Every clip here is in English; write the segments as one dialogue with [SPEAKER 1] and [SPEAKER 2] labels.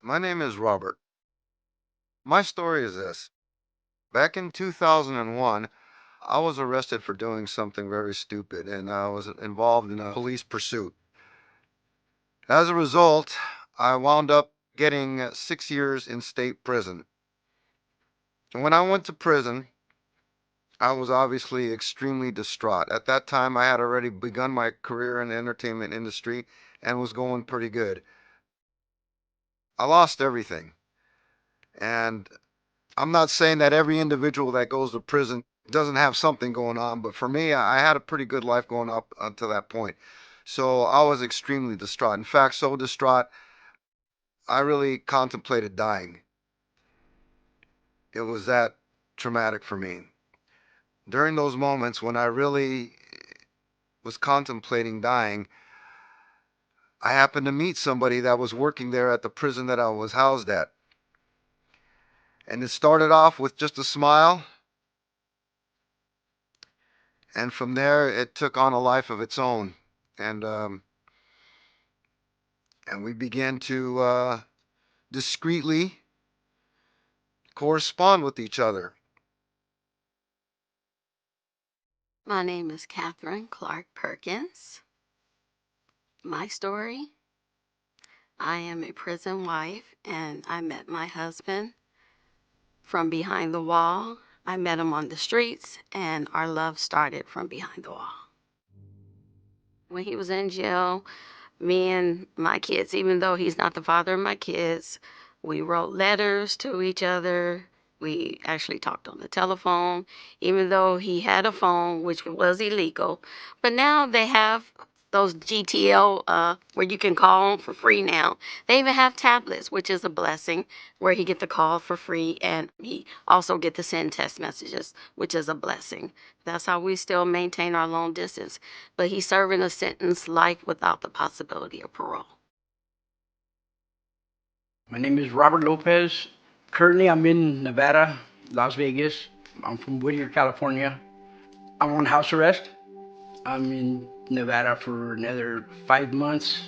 [SPEAKER 1] My name is Robert. My story is this. Back in 2001, I was arrested for doing something very stupid and I was involved in a police pursuit. As a result, I wound up getting 6 years in state prison. And when I went to prison, I was obviously extremely distraught. At that time, I had already begun my career in the entertainment industry and was going pretty good. I lost everything. And I'm not saying that every individual that goes to prison doesn't have something going on, but for me, I had a pretty good life going up until that point. So I was extremely distraught. In fact, so distraught, I really contemplated dying. It was that traumatic for me. During those moments when I really was contemplating dying, I happened to meet somebody that was working there at the prison that I was housed at. And it started off with just a smile, and from there it took on a life of its own. And and we began to discreetly correspond with each other.
[SPEAKER 2] My name is Catherine Clark Perkins. My story, I am a prison wife and I met my husband from behind the wall. I met him on the streets and our love started from behind the wall. When he was in jail, me and my kids, even though he's not the father of my kids, we wrote letters to each other. We actually talked on the telephone, even though he had a phone, which was illegal. But now they have those GTL where you can call for free now. They even have tablets, which is a blessing, where he get the call for free and he also get to send text messages, which is a blessing. That's how we still maintain our long distance. But he's serving a sentence life without the possibility of parole.
[SPEAKER 3] My name is Robert Lopez. Currently, I'm in Nevada, Las Vegas. I'm from Whittier, California. I'm on house arrest. I'm in Nevada for another 5 months.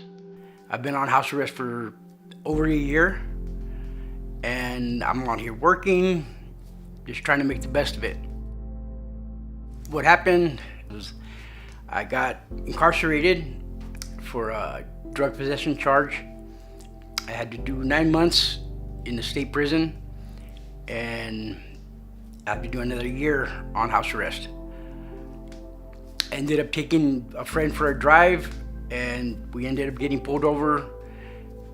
[SPEAKER 3] I've been on house arrest for over a year, and I'm on here working, just trying to make the best of it. What happened was I got incarcerated for a drug possession charge. I had to do 9 months in the state prison, and I had to do another year on house arrest. Ended up taking a friend for a drive, and we ended up getting pulled over.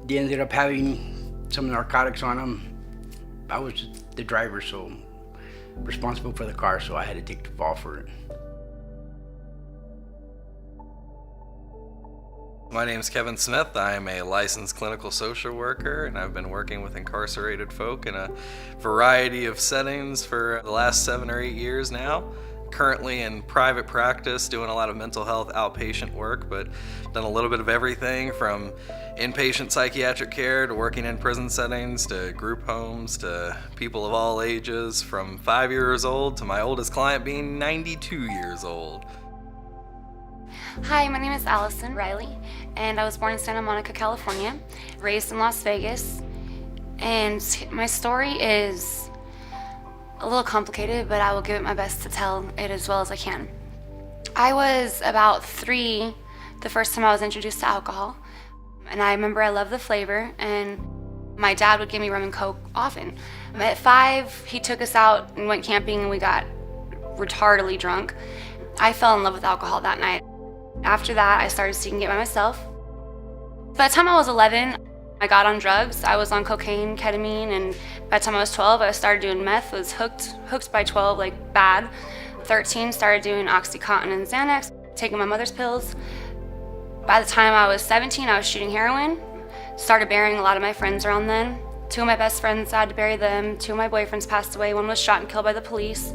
[SPEAKER 3] They ended up having some narcotics on them. I was the driver, so responsible for the car, so I had to take the fall for it.
[SPEAKER 4] My name is Kevin Smith. I am a licensed clinical social worker, and I've been working with incarcerated folk in a variety of settings for the last 7 or 8 years now. Currently in private practice, doing a lot of mental health outpatient work, but done a little bit of everything from inpatient psychiatric care to working in prison settings to group homes to people of all ages, from 5 years old to my oldest client being 92 years old.
[SPEAKER 5] Hi, my name is Allison Riley, and I was born in Santa Monica, California, raised in Las Vegas. And my story is a little complicated, but I will give it my best to tell it as well as I can. I was about 3 the first time I was introduced to alcohol, and I remember I loved the flavor, and my dad would give me rum and coke often. At 5, he took us out and went camping, and we got retardedly drunk. I fell in love with alcohol that night. After that, I started seeking it by myself. By the time I was 11, I got on drugs. I was on cocaine, ketamine, and by the time I was 12, I started doing meth. Was hooked by 12, like bad. 13, started doing Oxycontin and Xanax, taking my mother's pills. By the time I was 17, I was shooting heroin. Started burying a lot of my friends around then. 2 of my best friends, I had to bury them. 2 of my boyfriends passed away. 1 was shot and killed by the police.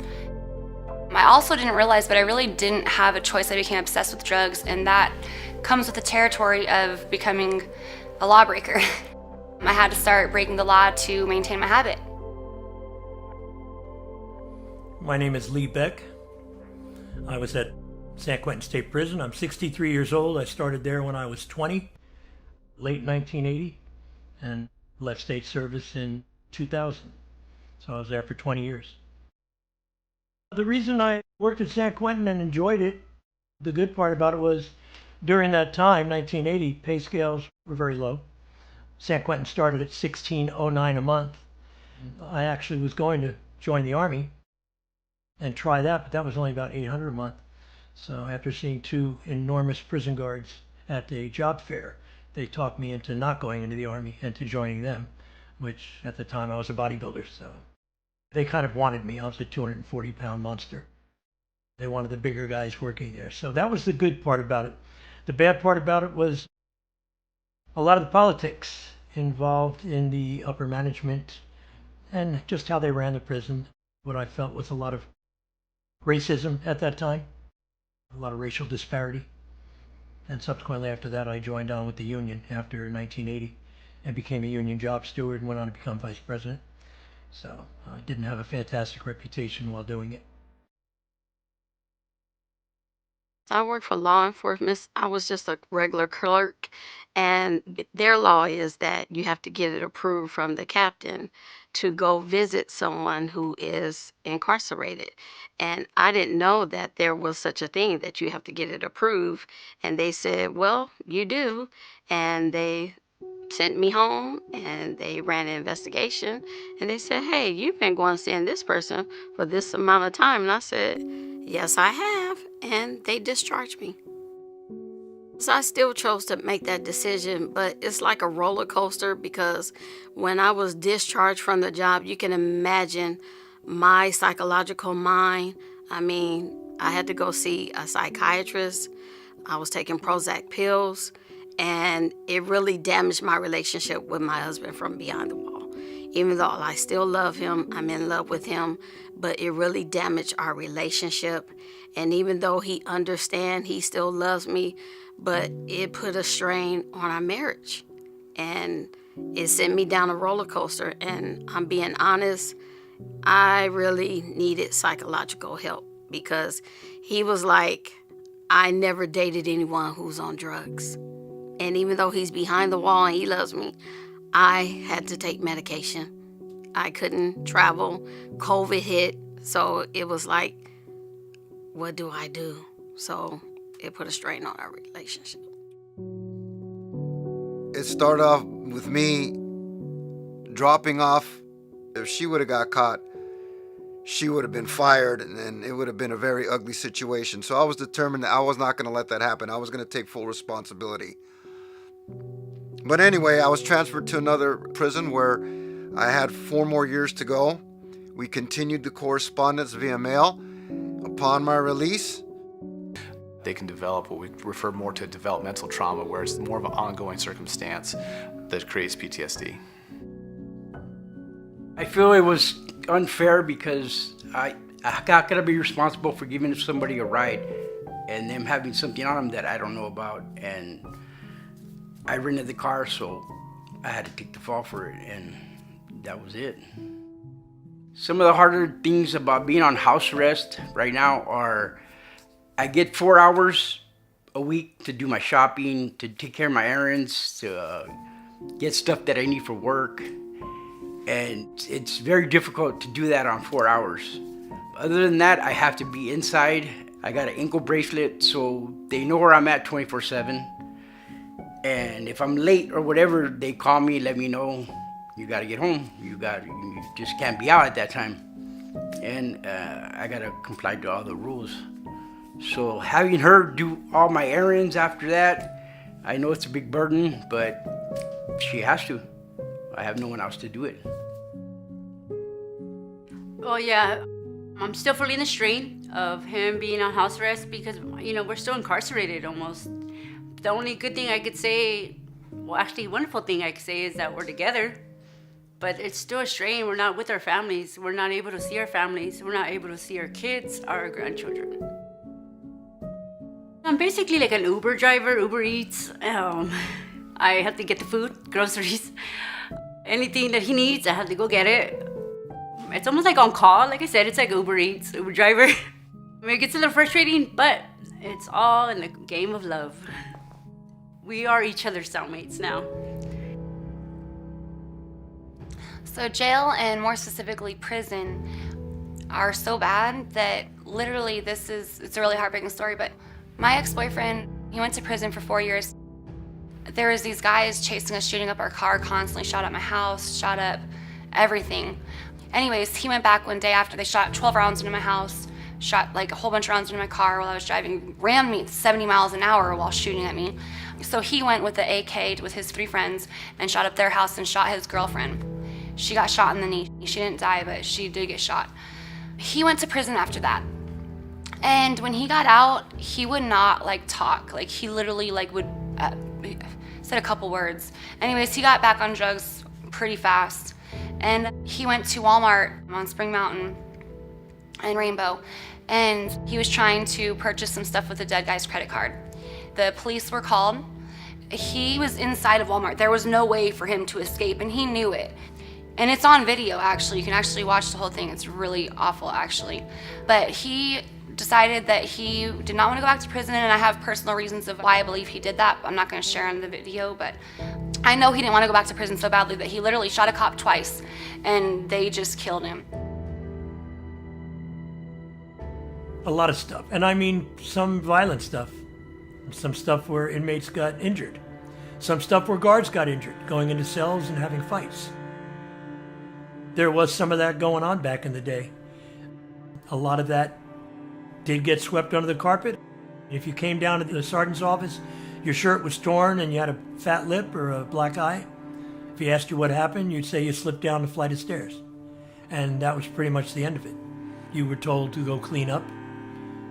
[SPEAKER 5] I also didn't realize, but I really didn't have a choice. I became obsessed with drugs, and that comes with the territory of becoming a lawbreaker. I had to start breaking the law to maintain my habit.
[SPEAKER 6] My name is Lee Beck. I was at San Quentin State Prison. I'm 63 years old. I started there when I was 20, late 1980, and left state service in 2000. So I was there for 20 years. The reason I worked at San Quentin and enjoyed it, the good part about it was during that time, 1980, pay scales were very low. San Quentin started at $16.09 a month. I actually was going to join the Army and try that, but that was only about $800 a month. So after seeing two enormous prison guards at a job fair, they talked me into not going into the Army and to joining them, which at the time I was a bodybuilder, so they kind of wanted me. I was a 240-pound monster. They wanted the bigger guys working there. So that was the good part about it. The bad part about it was a lot of the politics involved in the upper management and just how they ran the prison. What I felt was a lot of racism at that time, a lot of racial disparity. And subsequently after that, I joined on with the union after 1980 and became a union job steward and went on to become vice president. So I didn't have a fantastic reputation while doing it.
[SPEAKER 2] I worked for law enforcement. I was just a regular clerk, and their law is that you have to get it approved from the captain to go visit someone who is incarcerated. And I didn't know that there was such a thing that you have to get it approved. And they said, well, you do. And they sent me home and they ran an investigation and they said, hey, you've been going seeing this person for this amount of time. And I said, yes, I have. And they discharged me. So I still chose to make that decision, but it's like a roller coaster because when I was discharged from the job, you can imagine my psychological mind. I mean, I had to go see a psychiatrist. I was taking Prozac pills, and it really damaged my relationship with my husband from behind the wall. Even though I still love him, I'm in love with him, but it really damaged our relationship. And even though he understands, he still loves me, but it put a strain on our marriage. And it sent me down a roller coaster. And I'm being honest, I really needed psychological help because he was like, I never dated anyone who's on drugs. And even though he's behind the wall and he loves me, I had to take medication. I couldn't travel. COVID hit. So it was like, what do I do? So it put a strain on our relationship.
[SPEAKER 1] It started off with me dropping off. If she would have got caught, she would have been fired, and it would have been a very ugly situation. So I was determined that I was not going to let that happen. I was going to take full responsibility. But anyway, I was transferred to another prison where I had 4 more years to go. We continued the correspondence via mail. Upon my release,
[SPEAKER 7] they can develop what we refer more to developmental trauma, where it's more of an ongoing circumstance that creates PTSD.
[SPEAKER 3] I feel it was unfair because I got to be responsible for giving somebody a ride and them having something on them that I don't know about. And I rented the car, so I had to take the fall for it, and that was it. Some of the harder things about being on house arrest right now are I get 4 hours a week to do my shopping, to take care of my errands, to get stuff that I need for work. And it's very difficult to do that on 4 hours. Other than that, I have to be inside. I got an ankle bracelet, so they know where I'm at 24/7. And if I'm late or whatever, they call me, let me know, you gotta get home. You just can't be out at that time. And I gotta comply to all the rules. So having her do all my errands after that, I know it's a big burden, but she has to. I have no one else to do it.
[SPEAKER 8] Oh yeah, I'm still feeling the strain of him being on house arrest because, we're still incarcerated almost. The only good thing I could say, well, actually wonderful thing I could say is that we're together, but it's still a strain. We're not with our families. We're not able to see our families. We're not able to see our kids, our grandchildren. I'm basically like an Uber driver, Uber Eats. I have to get the food, groceries, anything that he needs, I have to go get it. It's almost like on call. Like I said, it's like Uber Eats, Uber driver. It gets a little frustrating, but it's all in the game of love. We are each other's cellmates now.
[SPEAKER 5] So jail, and more specifically prison, are so bad that literally it's a really heartbreaking story, but my ex-boyfriend, he went to prison for 4 years. There was these guys chasing us, shooting up our car constantly, shot up my house, shot up everything. Anyways, he went back one day after they shot 12 rounds into my house, shot like a whole bunch of rounds into my car while I was driving, rammed me 70 miles an hour while shooting at me. So he went with the AK with his 3 friends and shot up their house and shot his girlfriend. She got shot in the knee. She didn't die, but she did get shot. He went to prison after that. And when he got out, he would not talk. He literally would said a couple words. Anyways, he got back on drugs pretty fast. And he went to Walmart on Spring Mountain and Rainbow. And he was trying to purchase some stuff with the dead guy's credit card. The police were called. He was inside of Walmart. There was no way for him to escape, and he knew it. And it's on video, actually. You can actually watch the whole thing. It's really awful, actually. But he decided that he did not want to go back to prison, and I have personal reasons of why I believe he did that. I'm not going to share in the video, but I know he didn't want to go back to prison so badly that he literally shot a cop twice, and they just killed him.
[SPEAKER 6] A lot of stuff. And I mean some violent stuff. Some stuff where inmates got injured. Some stuff where guards got injured, going into cells and having fights. There was some of that going on back in the day. A lot of that did get swept under the carpet. If you came down to the sergeant's office, your shirt was torn and you had a fat lip or a black eye. If he asked you what happened, you'd say you slipped down a flight of stairs. And that was pretty much the end of it. You were told to go clean up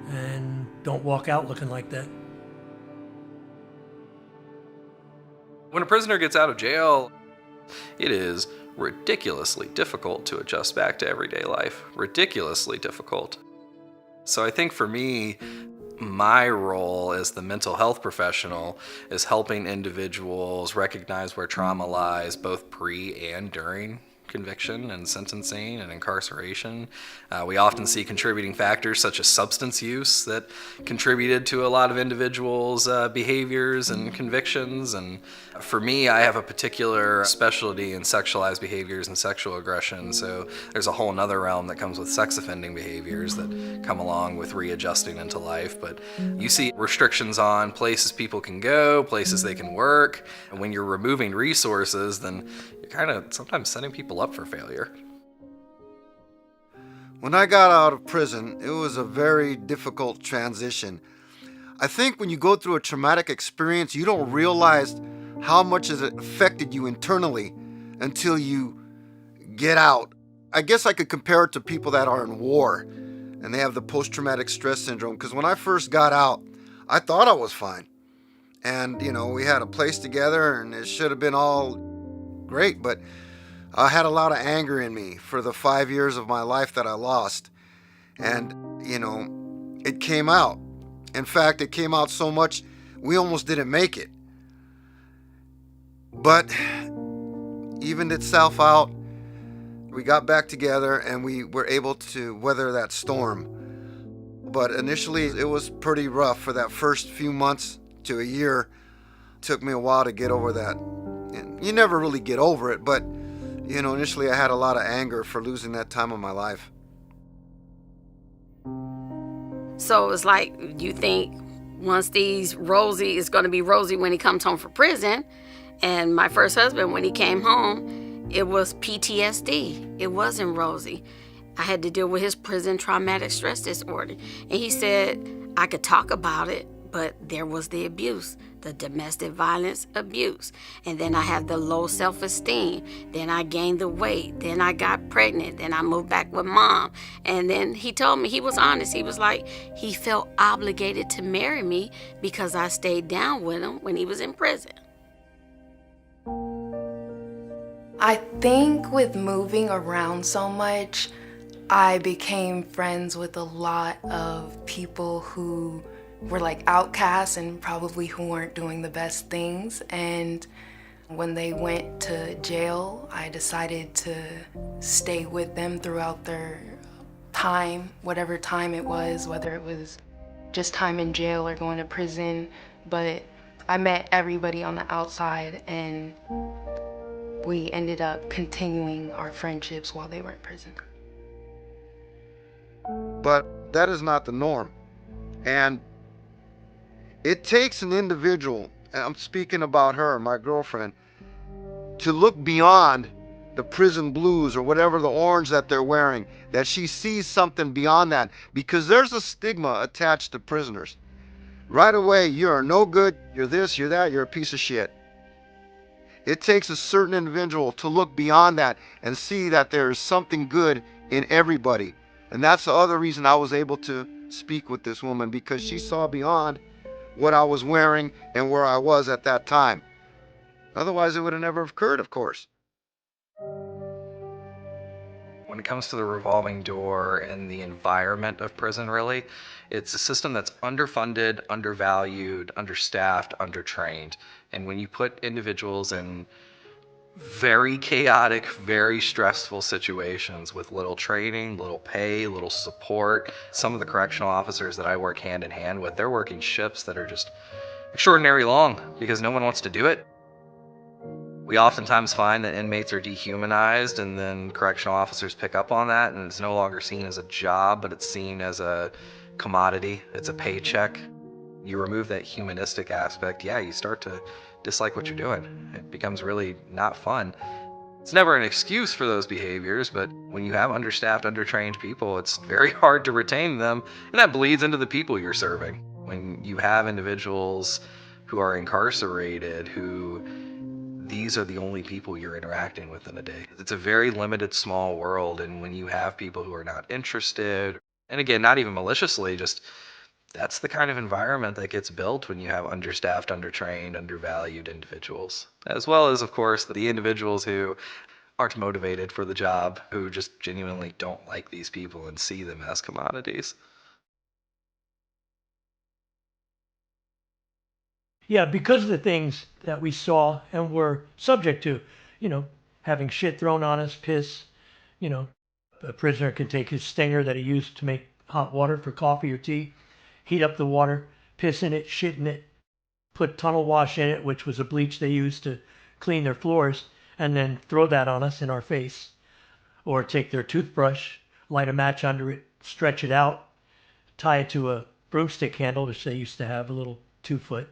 [SPEAKER 6] and don't walk out looking like that.
[SPEAKER 4] When a prisoner gets out of jail, it is ridiculously difficult to adjust back to everyday life. Ridiculously difficult. So I think for me, my role as the mental health professional is helping individuals recognize where trauma lies, both pre and during conviction and sentencing and incarceration. We often see contributing factors such as substance use that contributed to a lot of individuals' behaviors and convictions. And for me, I have a particular specialty in sexualized behaviors and sexual aggression. So there's a whole nother realm that comes with sex offending behaviors that come along with readjusting into life. But you see restrictions on places people can go, places they can work. And when you're removing resources, then you're kind of sometimes setting people up for failure.
[SPEAKER 1] When I got out of prison, it was a very difficult transition. I think when you go through a traumatic experience, you don't realize how much has it affected you internally until you get out. I guess I could compare it to people that are in war and they have the post-traumatic stress syndrome, because when I first got out, I thought I was fine. And, we had a place together and it should have been all great, but I had a lot of anger in me for the 5 years of my life that I lost. And, it came out. In fact, it came out so much, we almost didn't make it. But evened itself out. We got back together and we were able to weather that storm. But initially, it was pretty rough for that first few months to a year. It took me a while to get over that. And you never really get over it, but initially I had a lot of anger for losing that time of my life.
[SPEAKER 2] So it's like you think once Rosie is going to be Rosie when he comes home from prison. And my first husband, when he came home, it was PTSD. It wasn't Rosie. I had to deal with his prison traumatic stress disorder. And he said I could talk about it, but there was the abuse, the domestic violence abuse. And then I have the low self-esteem. Then I gained the weight. Then I got pregnant. Then I moved back with mom. And then he told me, he was honest. He was like, he felt obligated to marry me because I stayed down with him when he was in prison.
[SPEAKER 9] I think with moving around so much, I became friends with a lot of people who were like outcasts and probably who weren't doing the best things. And when they went to jail, I decided to stay with them throughout their time, whatever time it was, whether it was just time in jail or going to prison. But I met everybody on the outside, and we ended up continuing our friendships while they were in prison.
[SPEAKER 1] But that is not the norm. And it takes an individual, and I'm speaking about her, my girlfriend, to look beyond the prison blues or whatever the orange that they're wearing, that she sees something beyond that, because there's a stigma attached to prisoners. Right away, you're no good, you're this, you're that, you're a piece of shit. It takes a certain individual to look beyond that and see that there is something good in everybody. And that's the other reason I was able to speak with this woman, because she saw beyond what I was wearing and where I was at that time. Otherwise, it would have never occurred, of course.
[SPEAKER 4] When it comes to the revolving door and the environment of prison, really, it's a system that's underfunded, undervalued, understaffed, undertrained. And when you put individuals in very chaotic, very stressful situations with little training, little pay, little support, some of the correctional officers that I work hand in hand with, they're working shifts that are just extraordinarily long because no one wants to do it. We oftentimes find that inmates are dehumanized, and then correctional officers pick up on that, and it's no longer seen as a job, but it's seen as a commodity. It's a paycheck. You remove that humanistic aspect, yeah, you start to dislike what you're doing. It becomes really not fun. It's never an excuse for those behaviors, but when you have understaffed, undertrained people, it's very hard to retain them, and that bleeds into the people you're serving. When you have individuals who are incarcerated, who these are the only people you're interacting with in a day. It's a very limited, small world, and when you have people who are not interested, and again, not even maliciously, just that's the kind of environment that gets built when you have understaffed, undertrained, undervalued individuals. As well as, of course, the individuals who aren't motivated for the job, who just genuinely don't like these people and see them as commodities.
[SPEAKER 6] Yeah, because of the things that we saw and were subject to, you know, having shit thrown on us, piss, you know, a prisoner could take his stinger that he used to make hot water for coffee or tea, heat up the water, piss in it, shit in it, put tunnel wash in it, which was a bleach they used to clean their floors, and then throw that on us in our face. Or take their toothbrush, light a match under it, stretch it out, tie it to a broomstick handle, which they used to have, a little 2-foot,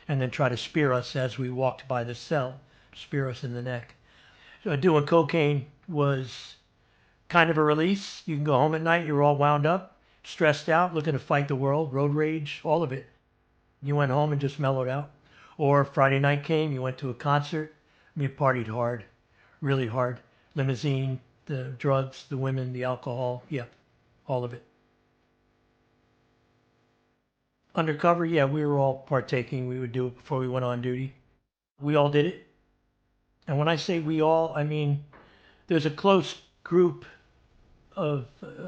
[SPEAKER 6] and then try to spear us as we walked by the cell, spear us in the neck. So doing cocaine was kind of a release. You can go home at night, you're all wound up, stressed out, looking to fight the world, road rage, all of it. You went home and just mellowed out. Or Friday night came, you went to a concert, you partied hard, really hard. Limousine, the drugs, the women, the alcohol, yeah, all of it. Undercover, yeah, we were all partaking. We would do it before we went on duty. We all did it. And when I say we all, I mean there's a close group of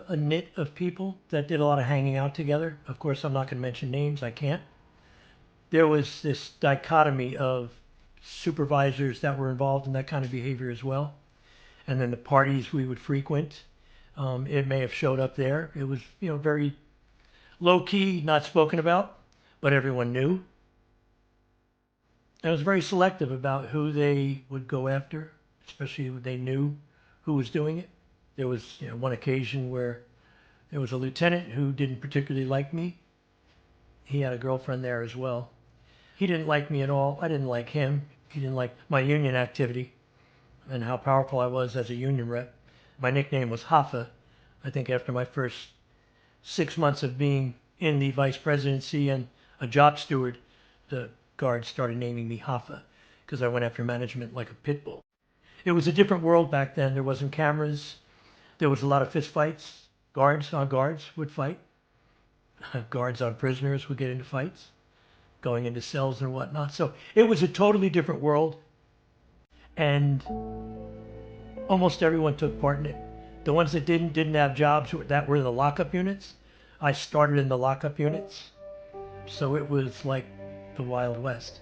[SPEAKER 6] a knit of people that did a lot of hanging out together. Of course, I'm not going to mention names. I can't. There was this dichotomy of supervisors that were involved in that kind of behavior as well. And then the parties we would frequent, it may have showed up there. It was, very low key, not spoken about, but everyone knew. And it was very selective about who they would go after, especially when they knew who was doing it. There was one occasion where there was a lieutenant who didn't particularly like me. He had a girlfriend there as well. He didn't like me at all. I didn't like him. He didn't like my union activity and how powerful I was as a union rep. My nickname was Hoffa. I think after my first 6 months of being in the vice presidency and a job steward, the guards started naming me Hoffa because I went after management like a pit bull. It was a different world back then. There wasn't cameras. There was a lot of fist fights. Guards on guards would fight. Guards on prisoners would get into fights, going into cells and whatnot. So it was a totally different world. And almost everyone took part in it. The ones that didn't have jobs that were in the lockup units. I started in the lockup units. So it was like the Wild West.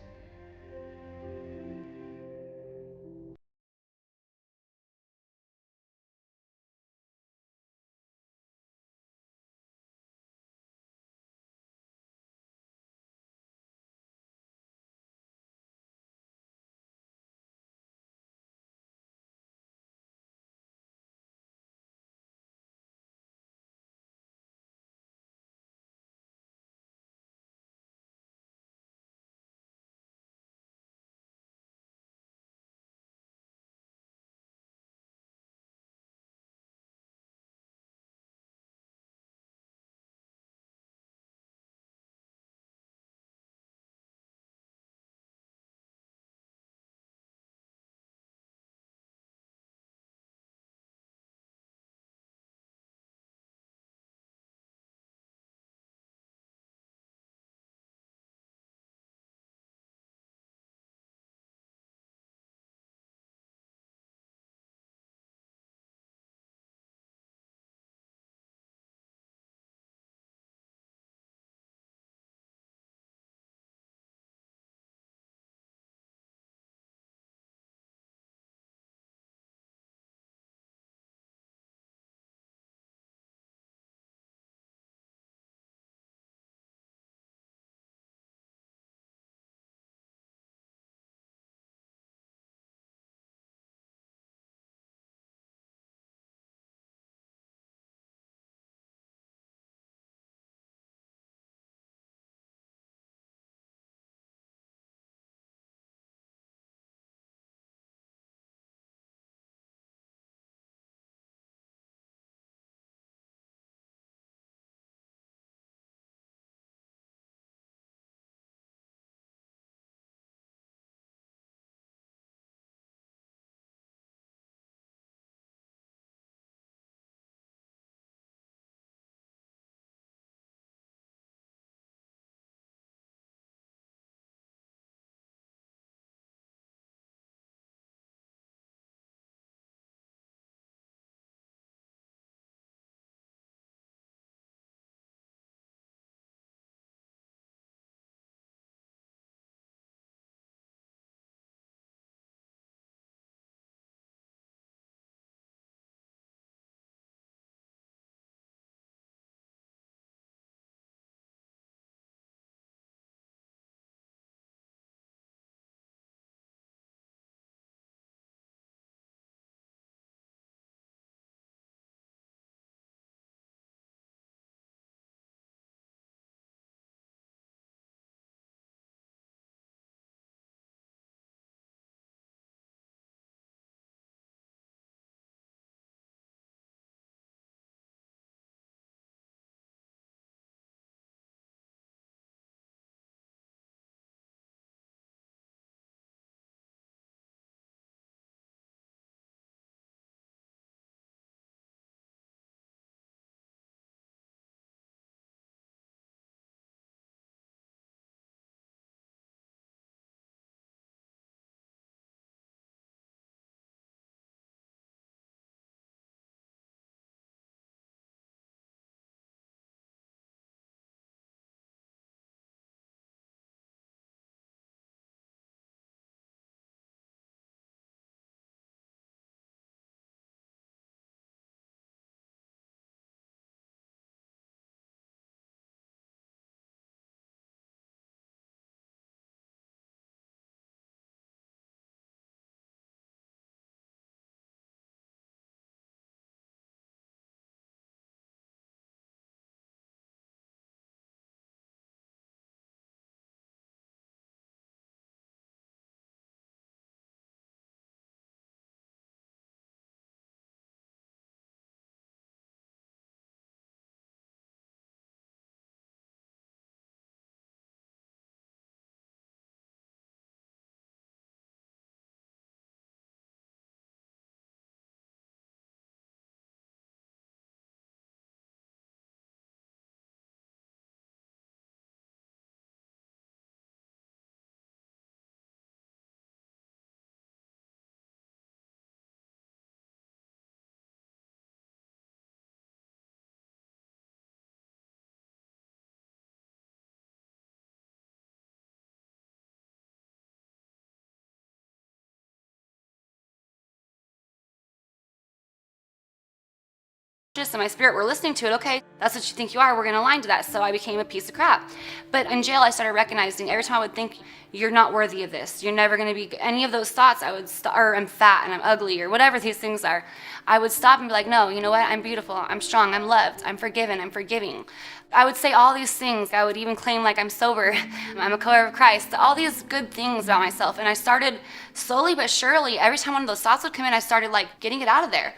[SPEAKER 5] subconscious and my spirit were listening to it. Okay, that's what you think you are. We're going to align to that. So I became a piece of crap. But in jail, I started recognizing every time I would think, you're not worthy of this. You're never going to be any of those thoughts. Or I'm fat and I'm ugly or whatever these things are. I would stop and be like, no, you know what? I'm beautiful. I'm strong. I'm loved. I'm forgiven. I'm forgiving. I would say all these things. I would even claim like I'm sober. I'm a co-heir of Christ. All these good things about myself. And I started slowly but surely, every time one of those thoughts would come in, I started like getting it out of there.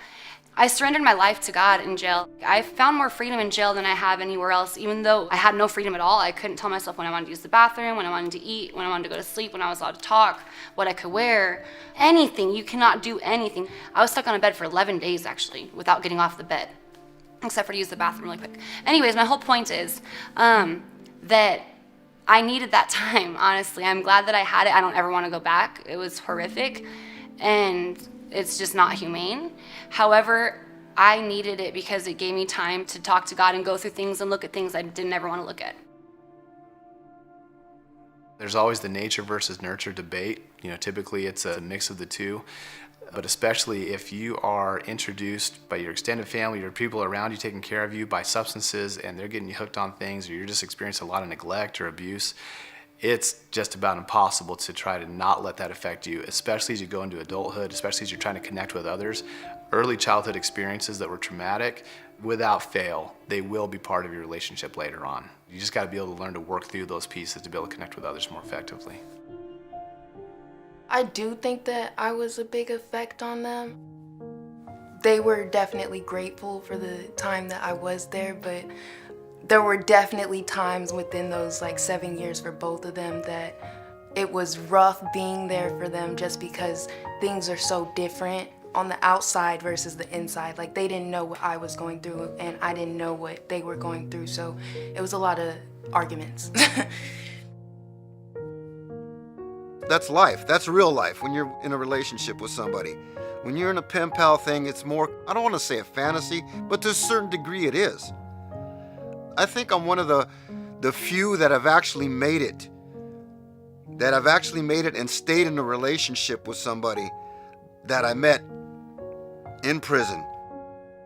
[SPEAKER 5] I surrendered my life to God in jail. I found more freedom in jail than I have anywhere else, even though I had no freedom at all. I couldn't tell myself when I wanted to use the bathroom, when I wanted to eat, when I wanted to go to sleep, when I was allowed to talk, what I could wear, anything. You cannot do anything. I was stuck on a bed for 11 days, actually, without getting off the bed, except for to use the bathroom really quick. Anyways, my whole point is that I needed that time, honestly. I'm glad that I had it. I don't ever want to go back. It was horrific, and it's just not humane. However, I needed it because it gave me time to talk to God and go through things and look at things I didn't ever want to look at.
[SPEAKER 7] There's always the nature versus nurture debate. Typically it's a mix of the two, but especially if you are introduced by your extended family, your people around you taking care of you by substances, and they're getting you hooked on things, or you're just experiencing a lot of neglect or abuse, it's just about impossible to try to not let that affect you, especially as you go into adulthood, especially as you're trying to connect with others. Early childhood experiences that were traumatic, without fail, they will be part of your relationship later on. You just got to be able to learn to work through those pieces to be able to connect with others more effectively.
[SPEAKER 9] I do think that I was a big effect on them. They were definitely grateful for the time that I was there, but there were definitely times within those 7 years for both of them that it was rough being there for them, just because things are so different on the outside versus the inside. They didn't know what I was going through and I didn't know what they were going through, so it was a lot of arguments.
[SPEAKER 1] That's life. That's real life when you're in a relationship with somebody. When you're in a pen pal thing, it's more, I don't want to say a fantasy, but to a certain degree it is. I think I'm one of the few that have actually made it. And stayed in a relationship with somebody that I met in prison.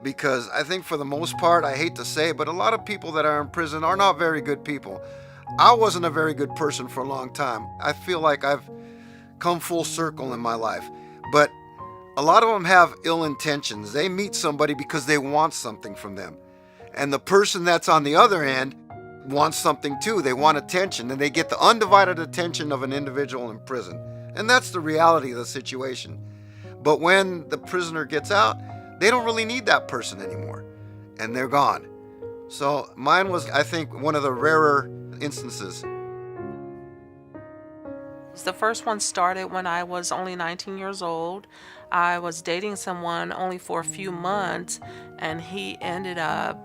[SPEAKER 1] Because I think for the most part, I hate to say it, but a lot of people that are in prison are not very good people. I wasn't a very good person for a long time. I feel like I've come full circle in my life. But a lot of them have ill intentions. They meet somebody because they want something from them. And the person that's on the other end wants something too. They want attention, and they get the undivided attention of an individual in prison. And that's the reality of the situation. But when the prisoner gets out, they don't really need that person anymore, and they're gone. So mine was, I think, one of the rarer instances.
[SPEAKER 10] The first one started when I was only 19 years old. I was dating someone only for a few months, and he ended up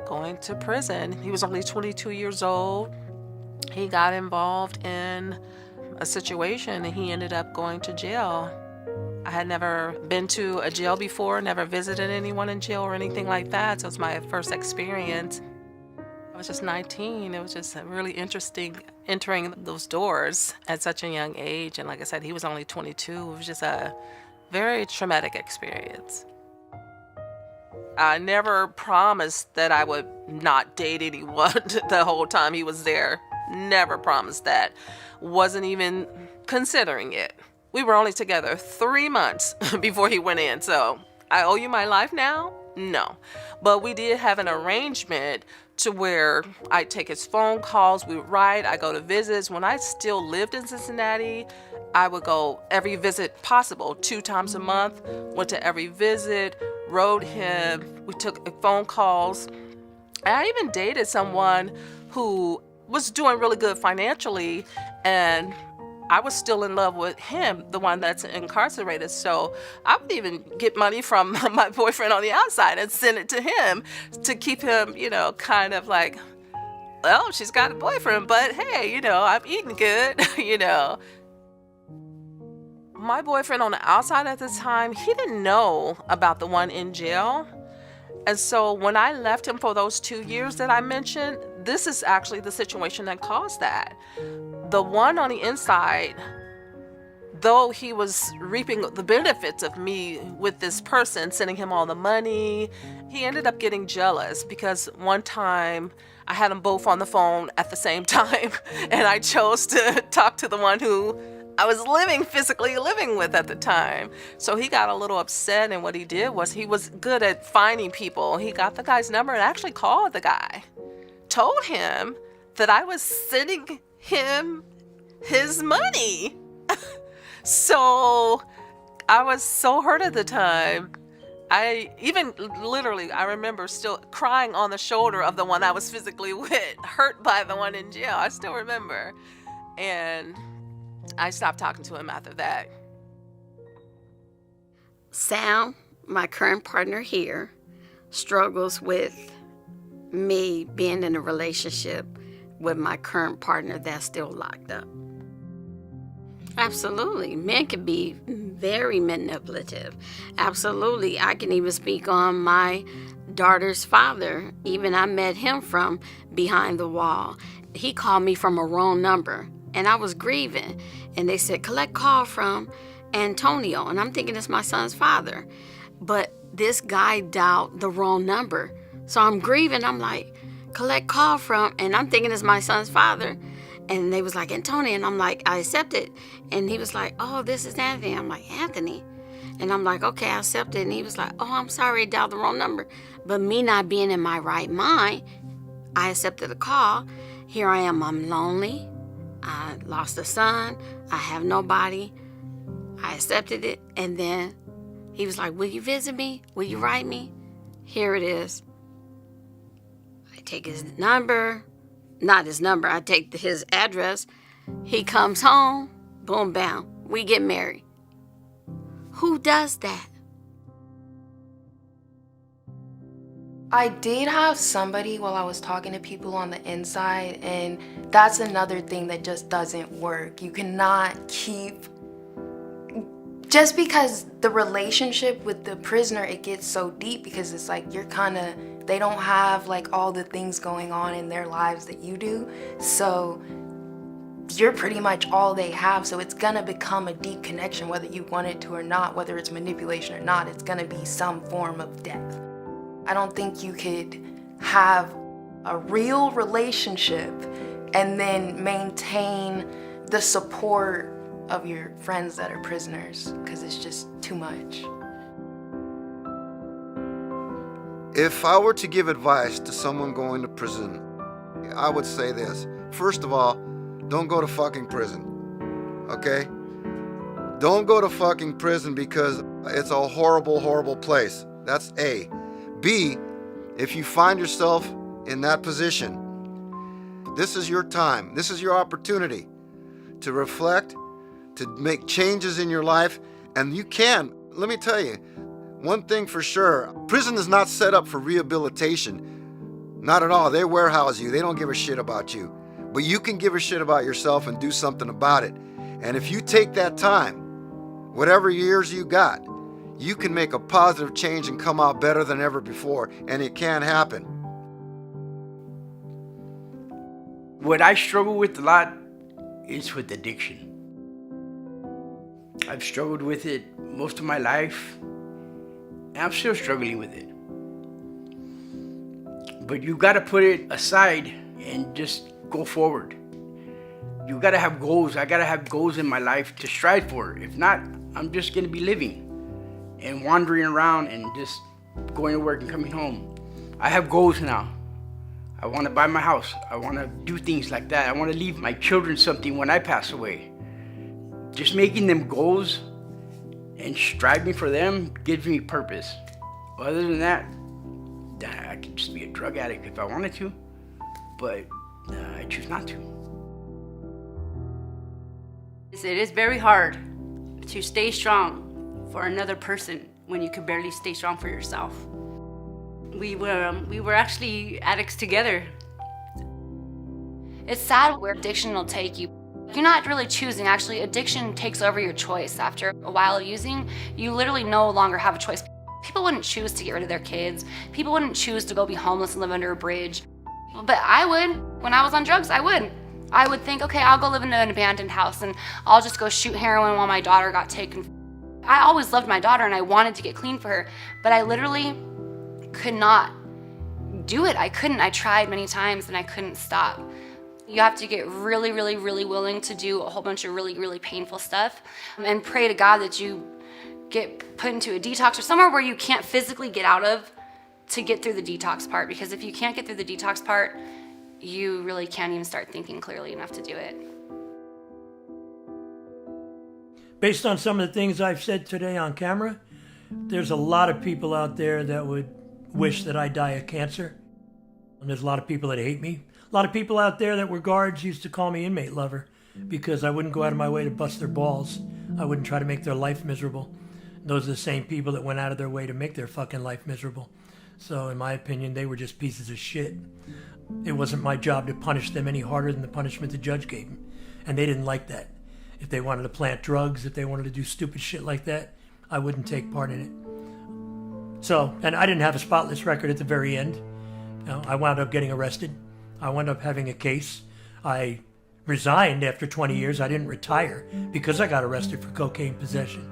[SPEAKER 10] going to prison. He was only 22 years old. He got involved in a situation and he ended up going to jail. I had never been to a jail before, never visited anyone in jail or anything like that, so it was my first experience. I was just 19. It was just really interesting entering those doors at such a young age, and like I said, he was only 22. It was just a very traumatic experience. I never promised that I would not date anyone the whole time he was there. Never promised that. Wasn't even considering it. We were only together 3 months before he went in, so I owe you my life now? No. But we did have an arrangement to where I'd take his phone calls, we would write, I go to visits. When I still lived in Cincinnati, I would go every visit possible, 2 times a month, went to every visit, wrote him, we took phone calls. And I even dated someone who was doing really good financially, and I was still in love with him, the one that's incarcerated. So I would even get money from my boyfriend on the outside and send it to him to keep him, kind of like, well, she's got a boyfriend, but hey, I'm eating good, My boyfriend on the outside at the time, he didn't know about the one in jail. And so when I left him for those 2 years that I mentioned, this is actually the situation that caused that. The one on the inside though he was reaping the benefits of me with this person, sending him all the money, he ended up getting jealous because one time I had them both on the phone at the same time, and I chose to talk to the one who I was physically living with at the time. So he got a little upset, and what he did was he was good at finding people. He got the guy's number and actually called the guy, told him that I was sending him his money. So I was so hurt at the time. I remember still crying on the shoulder of the one I was physically with, hurt by the one in jail. I still remember. And I stopped talking to him after that.
[SPEAKER 2] Sam, my current partner here, struggles with me being in a relationship with my current partner that's still locked up. Absolutely. Men can be very manipulative. Absolutely. I can even speak on my daughter's father. Even I met him from behind the wall. He called me from a wrong number, and I was grieving. And they said, collect call from Antonio. And I'm thinking it's my son's father. But this guy dialed the wrong number. So I'm grieving. I'm like, collect call from, and I'm thinking it's my son's father. And they was like, Antonio. And I'm like, I accepted. And he was like, oh, this is Anthony. I'm like, Anthony? And I'm like, okay, I accepted. And he was like, oh, I'm sorry, I dialed the wrong number. But me not being in my right mind, I accepted the call. Here I am, I'm lonely. I lost a son. I have nobody. I accepted it. And then he was like, will you visit me? Will you write me? Here it is. I take his number. Not his number, I take his address. He comes home, boom, bam, we get married. Who does that?
[SPEAKER 9] I did have somebody while I was talking to people on the inside, and that's another thing that just doesn't work. You cannot keep, just because the relationship with the prisoner, it gets so deep because it's like they don't have like all the things going on in their lives that you do. So you're pretty much all they have. So it's gonna become a deep connection, whether you want it to or not, whether it's manipulation or not, it's gonna be some form of depth. I don't think you could have a real relationship and then maintain the support of your friends that are prisoners, because it's just too much.
[SPEAKER 1] If I were to give advice to someone going to prison, I would say this. First of all, don't go to fucking prison, okay? Don't go to fucking prison because it's a horrible, horrible place. That's A. B, if you find yourself in that position, this is your time. This is your opportunity to reflect, to make changes in your life, and you can. Let me tell you, one thing for sure, prison is not set up for rehabilitation. Not at all. They warehouse you. They don't give a shit about you. But you can give a shit about yourself and do something about it. And if you take that time, whatever years you got, you can make a positive change and come out better than ever before. And it can happen.
[SPEAKER 3] What I struggle with a lot is with addiction. I've struggled with it most of my life, and I'm still struggling with it. But you gotta put it aside and just go forward. You gotta have goals. I gotta have goals in my life to strive for. If not, I'm just gonna be living and wandering around and just going to work and coming home. I have goals now. I wanna buy my house. I wanna do things like that. I wanna leave my children something when I pass away. Just making them goals and striving for them gives me purpose. Other than that, I could just be a drug addict if I wanted to, but I choose not to.
[SPEAKER 8] It is very hard to stay strong for another person when you can barely stay strong for yourself. We were actually addicts together.
[SPEAKER 5] It's sad where addiction will take you. You're not really choosing. Actually, addiction takes over your choice. After a while of using, you literally no longer have a choice. People wouldn't choose to get rid of their kids. People wouldn't choose to go be homeless and live under a bridge. But I would. When I was on drugs, I would. I would think, okay, I'll go live in an abandoned house and I'll just go shoot heroin while my daughter got taken. I always loved my daughter and I wanted to get clean for her, but I literally could not do it. I couldn't. I tried many times and I couldn't stop. You have to get really, really, really willing to do a whole bunch of really, really painful stuff and pray to God that you get put into a detox or somewhere where you can't physically get out of to get through the detox part, because if you can't get through the detox part, you really can't even start thinking clearly enough to do it.
[SPEAKER 6] Based on some of the things I've said today on camera, there's a lot of people out there that would wish that I die of cancer. And there's a lot of people that hate me. A lot of people out there that were guards used to call me inmate lover because I wouldn't go out of my way to bust their balls. I wouldn't try to make their life miserable. Those are the same people that went out of their way to make their fucking life miserable. So in my opinion, they were just pieces of shit. It wasn't my job to punish them any harder than the punishment the judge gave them. And they didn't like that. If they wanted to plant drugs, if they wanted to do stupid shit like that, I wouldn't take part in it. So, and I didn't have a spotless record at the very end. You know, I wound up getting arrested. I wound up having a case. I resigned after 20 years. I didn't retire because I got arrested for cocaine possession.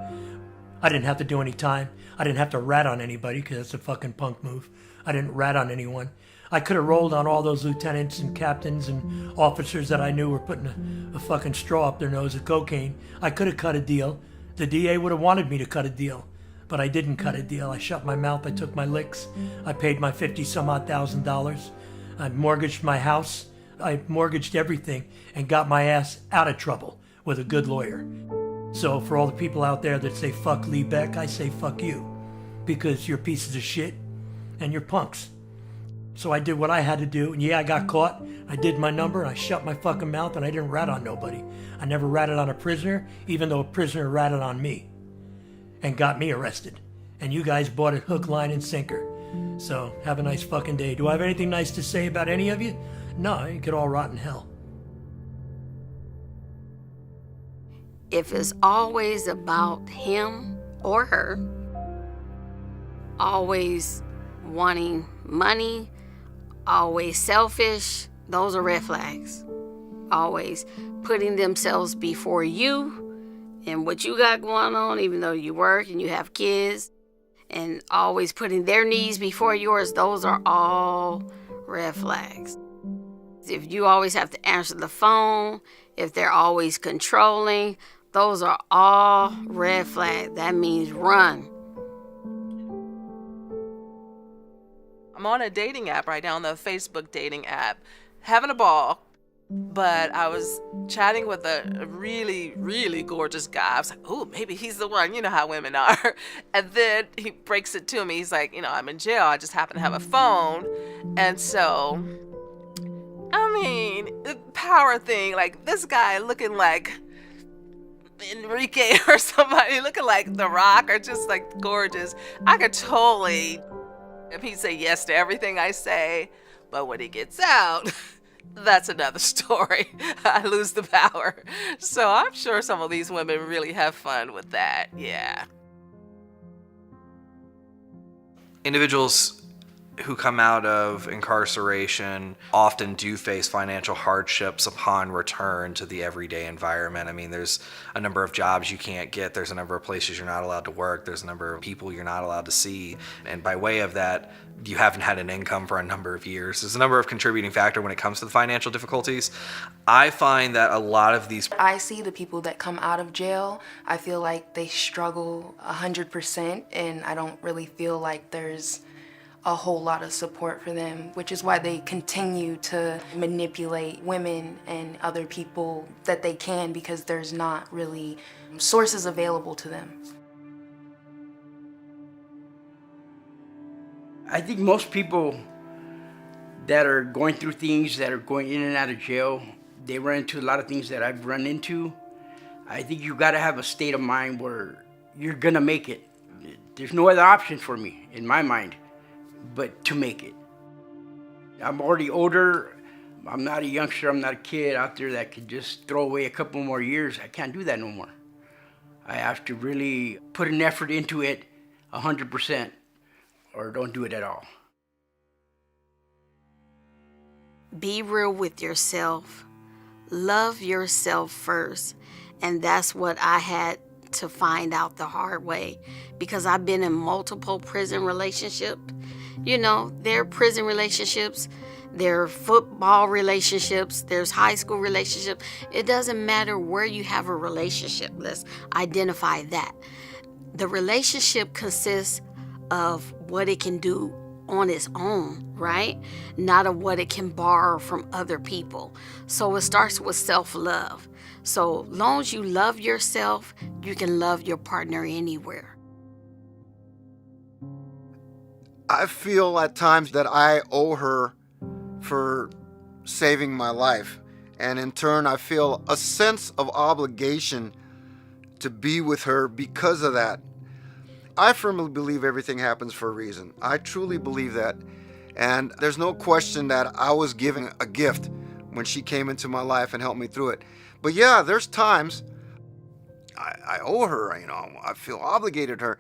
[SPEAKER 6] I didn't have to do any time. I didn't have to rat on anybody because that's a fucking punk move. I didn't rat on anyone. I could have rolled on all those lieutenants and captains and officers that I knew were putting a fucking straw up their nose of cocaine. I could have cut a deal. The DA would have wanted me to cut a deal, but I didn't cut a deal. I shut my mouth. I took my licks. I paid my $50,000. I mortgaged my house. I mortgaged everything and got my ass out of trouble with a good lawyer. So for all the people out there that say fuck Lee Beck, I say fuck you, because you're pieces of shit and you're punks. So I did what I had to do, and yeah, I got caught. I did my number, and I shut my fucking mouth, and I didn't rat on nobody. I never ratted on a prisoner, even though a prisoner ratted on me and got me arrested. And you guys bought it hook, line, and sinker. So have a nice fucking day. Do I have anything nice to say about any of you? No, you could all rot in hell.
[SPEAKER 2] If it's always about him or her, always wanting money, always selfish, those are red flags. Always putting themselves before you and what you got going on, even though you work and you have kids, and always putting their needs before yours, those are all red flags. If you always have to answer the phone, if they're always controlling, those are all red flags. That means run.
[SPEAKER 10] I'm on a dating app right now, on the Facebook dating app, having a ball. But I was chatting with a really, really gorgeous guy. I was like, oh, maybe he's the one. You know how women are. And then he breaks it to me. He's like, I'm in jail. I just happen to have a phone. And so, the power thing, like this guy looking like Enrique or somebody, looking like The Rock, or just like gorgeous. I could totally, if he'd say yes to everything I say, but when he gets out, that's another story. I lose the power. So I'm sure some of these women really have fun with that. Yeah.
[SPEAKER 4] Individuals who come out of incarceration often do face financial hardships upon return to the everyday environment. There's a number of jobs you can't get. There's a number of places you're not allowed to work. There's a number of people you're not allowed to see. And by way of that, you haven't had an income for a number of years. There's a number of contributing factors when it comes to the financial difficulties. I find that a lot of these...
[SPEAKER 9] I see the people that come out of jail, I feel like they struggle 100%, and I don't really feel like there's a whole lot of support for them, which is why they continue to manipulate women and other people that they can, because there's not really sources available to them.
[SPEAKER 3] I think most people that are going through things, that are going in and out of jail, they run into a lot of things that I've run into. I think you gotta have a state of mind where you're gonna make it. There's no other option for me, in my mind, but to make it. I'm already older. I'm not a youngster. I'm not a kid out there that could just throw away a couple more years. I can't do that no more. I have to really put an effort into it 100%, or don't do it at all.
[SPEAKER 2] Be real with yourself. love yourself first. And that's what I had to find out the hard way, because I've been in multiple prison relationships. You know, there are prison relationships, there are football relationships, there's high school relationships. It doesn't matter where you have a relationship. Let's identify that. The relationship consists of what it can do on its own, right? Not of what it can borrow from other people. So it starts with self-love. So long as you love yourself, you can love your partner anywhere.
[SPEAKER 1] I feel at times that I owe her for saving my life. And in turn, I feel a sense of obligation to be with her because of that. I firmly believe everything happens for a reason. I truly believe that. And there's no question that I was given a gift when she came into my life and helped me through it. But yeah, there's times I owe her, I feel obligated to her.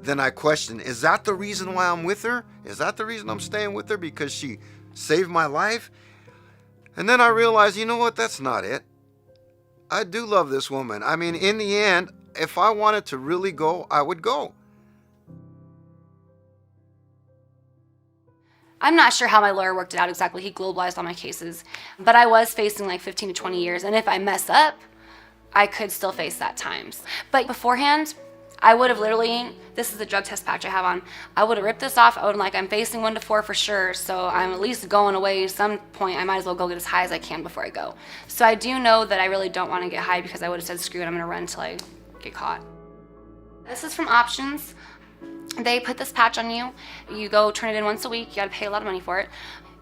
[SPEAKER 1] Then I question, is that the reason why I'm with her? Is that the reason I'm staying with her? Because she saved my life? And then I realize, you know what? That's not it. I do love this woman. I mean, in the end, if I wanted to really go, I would go.
[SPEAKER 5] I'm not sure how my lawyer worked it out exactly. He globalized all my cases. But I was facing like 15 to 20 years. And if I mess up, I could still face that times. But beforehand, I would have literally, this is the drug test patch I have on, I would have ripped this off. I would have like, I'm facing 1 to 4 for sure. So I'm at least going away at some point. I might as well go get as high as I can before I go. So I do know that I really don't want to get high, because I would have said, screw it, I'm going to run until I get caught. This is from Options. They put this patch on you. You go turn it in once a week. You got to pay a lot of money for it.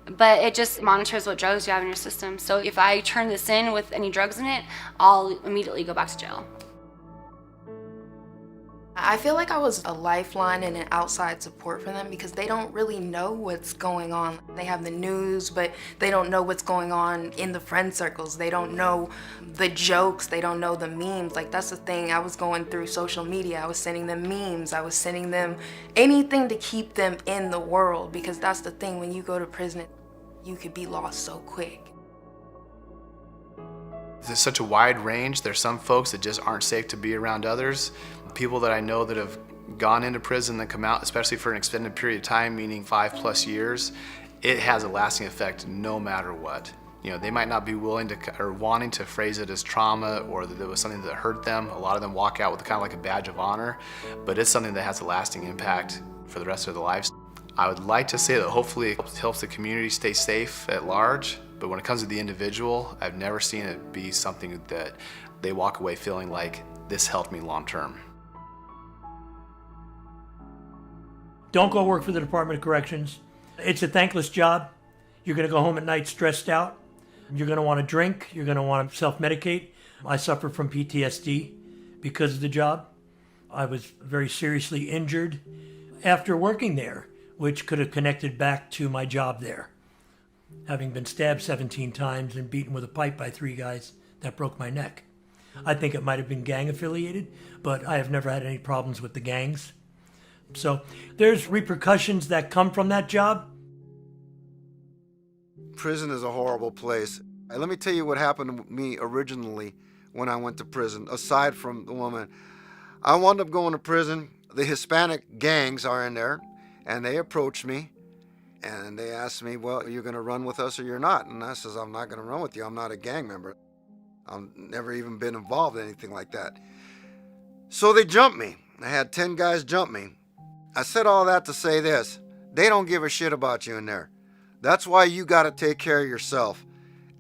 [SPEAKER 5] But it just monitors what drugs you have in your system. So if I turn this in with any drugs in it, I'll immediately go back to jail.
[SPEAKER 9] I feel like I was a lifeline and an outside support for them, because they don't really know what's going on. They have the news, but they don't know what's going on in the friend circles. They don't know the jokes. They don't know the memes. Like, that's the thing. I was going through social media. I was sending them memes. I was sending them anything to keep them in the world, because that's the thing. When you go to prison, you could be lost so quick.
[SPEAKER 7] There's such a wide range. There's some folks that just aren't safe to be around others. People that I know that have gone into prison and come out, especially for an extended period of time, meaning 5+ years, it has a lasting effect no matter what. You know, they might not be willing to or wanting to phrase it as trauma, or that it was something that hurt them. A lot of them walk out with kind of like a badge of honor, but it's something that has a lasting impact for the rest of their lives. I would like to say that hopefully it helps the community stay safe at large, but when it comes to the individual, I've never seen it be something that they walk away feeling like this helped me long term.
[SPEAKER 6] Don't go work for the Department of Corrections. It's a thankless job. You're going to go home at night stressed out. You're going to want to drink. You're going to want to self-medicate. I suffer from PTSD because of the job. I was very seriously injured after working there, which could have connected back to my job there. Having been stabbed 17 times and beaten with a pipe by 3 guys that broke my neck. I think it might have been gang affiliated, but I have never had any problems with the gangs. So there's repercussions that come from that job.
[SPEAKER 1] Prison is a horrible place. Let me tell you what happened to me originally when I went to prison, aside from the woman. I wound up going to prison. The Hispanic gangs are in there, and they approached me, and they asked me, well, are you going to run with us or you're not? And I says, I'm not going to run with you. I'm not a gang member. I've never even been involved in anything like that. So they jumped me. I had 10 guys jump me. I said all that to say this. They don't give a shit about you in there. That's why you got to take care of yourself,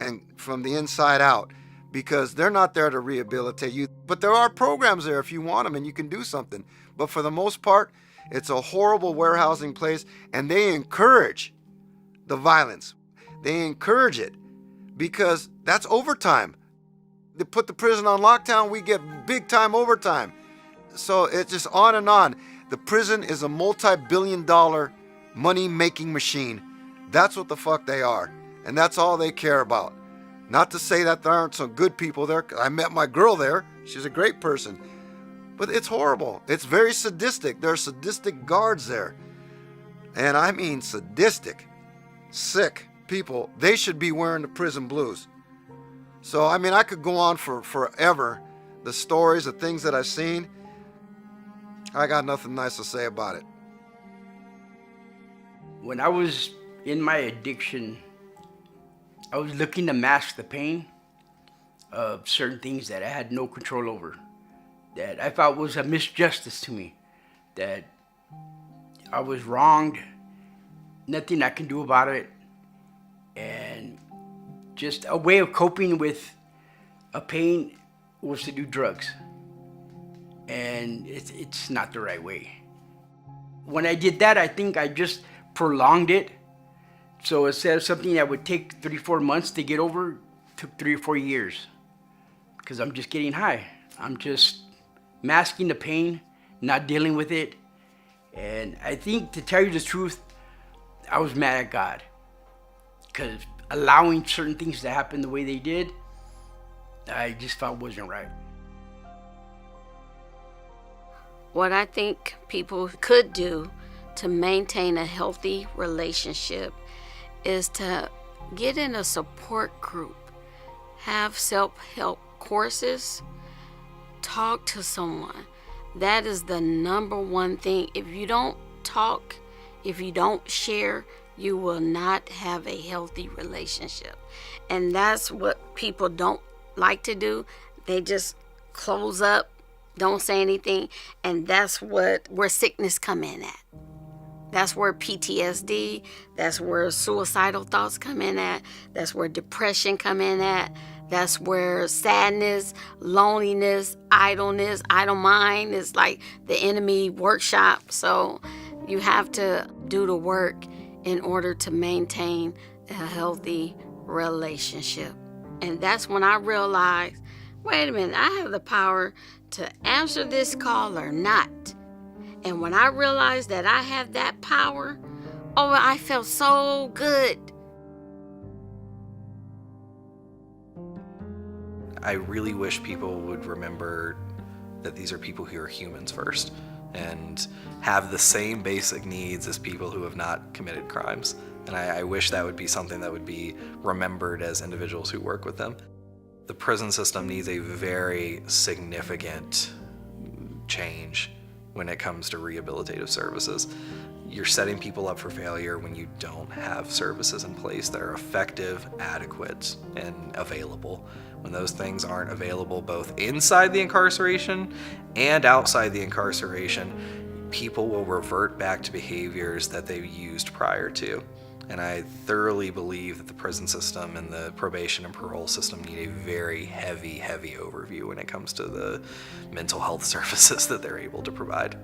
[SPEAKER 1] and from the inside out, because they're not there to rehabilitate you. But there are programs there if you want them and you can do something. But for the most part, it's a horrible warehousing place, and they encourage the violence. They encourage it because that's overtime. They put the prison on lockdown, we get big time overtime. So it's just on and on. The prison is a multi-billion-dollar money-making machine. That's what the fuck they are. And that's all they care about. Not to say that there aren't some good people there. I met my girl there. She's a great person. But it's horrible. It's very sadistic. There are sadistic guards there. And I mean sadistic. Sick people. They should be wearing the prison blues. So, I mean, I could go on for forever. The stories, the things that I've seen, I got nothing nice to say about it.
[SPEAKER 3] When I was in my addiction, I was looking to mask the pain of certain things that I had no control over, that I felt was a misjustice to me, that I was wronged, nothing I can do about it, and just a way of coping with a pain was to do drugs. And it's not the right way. When I did that, I think I just prolonged it. So instead of something that would take 3-4 months to get over, it took 3 or 4 years. Because I'm just getting high. I'm just masking the pain, not dealing with it. And I think, to tell you the truth, I was mad at God. Because allowing certain things to happen the way they did, I just felt wasn't right.
[SPEAKER 2] What I think people could do to maintain a healthy relationship is to get in a support group, have self-help courses, talk to someone. That is the number one thing. If you don't talk, if you don't share, you will not have a healthy relationship. And that's what people don't like to do. They just close up, don't say anything, and that's where sickness come in at. That's where PTSD, that's where suicidal thoughts come in at, that's where depression come in at, that's where sadness, loneliness, idleness, idle mind is like the enemy workshop. So you have to do the work in order to maintain a healthy relationship. And that's when I realized, wait a minute, I have the power to answer this call or not. And when I realized that I have that power, oh, I felt so good.
[SPEAKER 4] I really wish people would remember that these are people who are humans first and have the same basic needs as people who have not committed crimes. And I wish that would be something that would be remembered as individuals who work with them. The prison system needs a very significant change when it comes to rehabilitative services. You're setting people up for failure when you don't have services in place that are effective, adequate, and available. When those things aren't available both inside the incarceration and outside the incarceration, people will revert back to behaviors that they used prior to. And I thoroughly believe that the prison system and the probation and parole system need a very heavy overview when it comes to the mental health services that they're able to provide.